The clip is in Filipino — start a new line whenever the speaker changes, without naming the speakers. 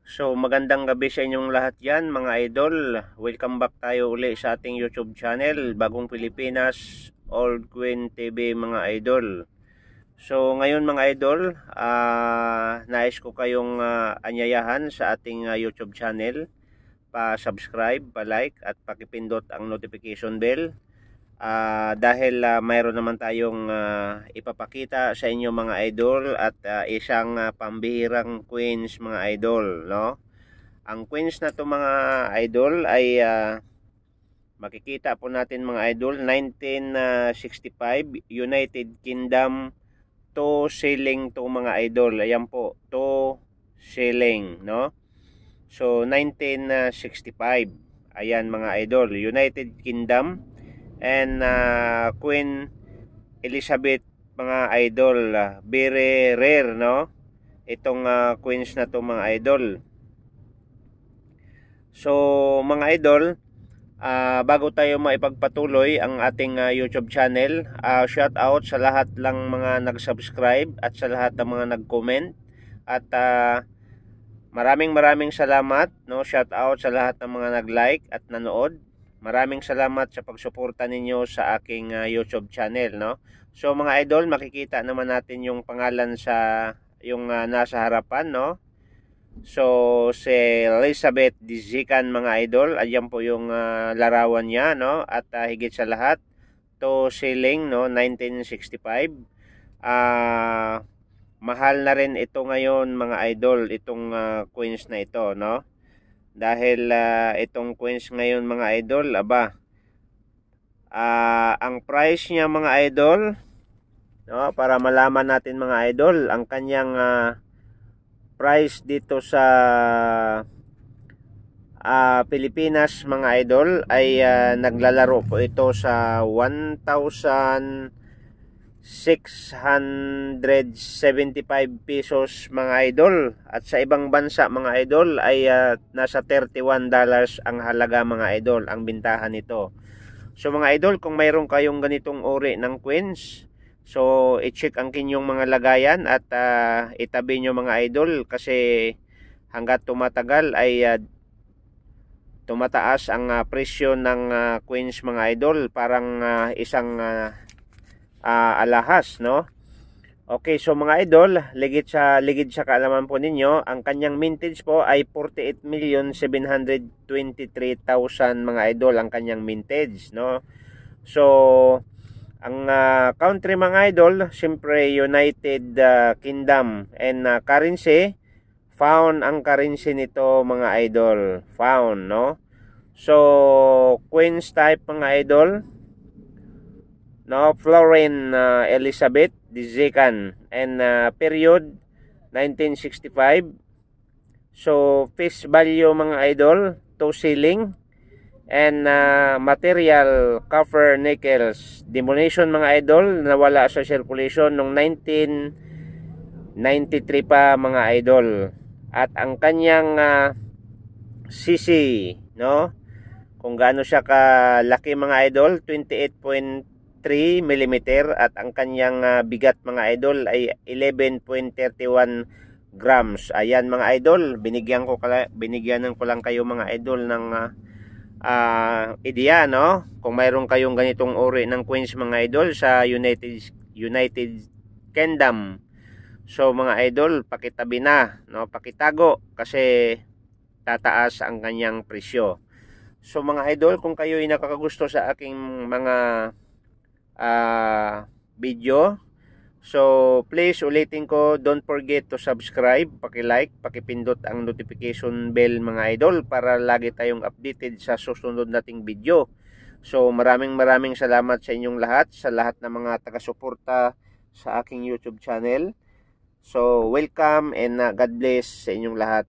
So magandang gabi sa inyong lahat yan mga idol. Welcome back tayo uli sa ating YouTube channel, Bagong Pilipinas, Old Queen TV mga idol. So ngayon mga idol, nais ko kayong anyayahan sa ating YouTube channel. Pa-subscribe, pa-like at pakipindot ang notification bell. Dahil mayroon naman tayong ipapakita sa inyo mga idol at isang pambihirang queens mga idol, no? Ang queens na to mga idol ay makikita po natin mga idol 1965 United Kingdom, 2 shilling to mga idol. Ayan po, 2 shilling, no? So 1965, ayan mga idol, United Kingdom. And Queen Elizabeth mga idol, very rare, no? Itong queens na to mga idol. So mga idol, bago tayo maipagpatuloy ang ating YouTube channel, shout out sa lahat lang mga nag-subscribe at sa lahat ng mga nag-comment. At maraming salamat, no? Shout out sa lahat ng mga nag-like at nanood. Maraming salamat sa pagsuporta ninyo sa aking YouTube channel, no? So mga idol, makikita naman natin yung pangalan sa yung nasa harapan, no? So si Elizabeth Djikan mga idol, ayan po yung larawan niya, no? At higit sa lahat, 2 shilling, no? 1965. Mahal na rin ito ngayon mga idol, itong queens na ito, no? Dahil itong queens ngayon mga idol, ang price niya mga idol, no, para malaman natin mga idol, ang kanyang price dito sa Pilipinas mga idol ay naglalaro po ito sa 1,675 pesos mga idol, at sa ibang bansa mga idol ay nasa $31 ang halaga mga idol, ang bintahan nito. So mga idol, kung mayroon kayong ganitong uri ng queens, so i-check ang kinyong mga lagayan at itabi nyo mga idol, kasi hanggat tumatagal ay tumataas ang presyo ng queens mga idol, parang isang alahas, no? Okay, so mga idol, ligid sa kaalaman po ninyo, ang kanyang mintage po ay 48,723,000 mga idol ang kanyang mintage, no? So ang country mga idol, siyempre United Kingdom, and currency, pound ang currency nito mga idol, pound, no? So queens type mga idol, no, Florine Elizabeth Djikan, and period 1965. So face value mga idol, 2 shilling, and material copper nickels. Denomination mga idol, nawala sa circulation noong 1993 pa mga idol. At ang kanyang cc, no, kung gaano siya kalaki mga idol, 28.3 mm, at ang kanyang bigat mga idol ay 11.31 grams. Ayan mga idol, binigyan ko lang kayo mga idol ng ideya, no? Kung mayroon kayong ganitong uri ng queens mga idol sa United Kingdom, so mga idol, pakitabi na, no? Pakitago, kasi tataas ang kanyang presyo. So mga idol, kung kayo ay nakakagusto sa aking mga video, so please ulitin ko, don't forget to subscribe, paki-like, pakipindot ang notification bell mga idol, para lagi tayong updated sa susunod nating video. So maraming salamat sa inyong lahat, sa lahat ng mga taga-suporta sa aking YouTube channel. So welcome, and God bless sa inyong lahat.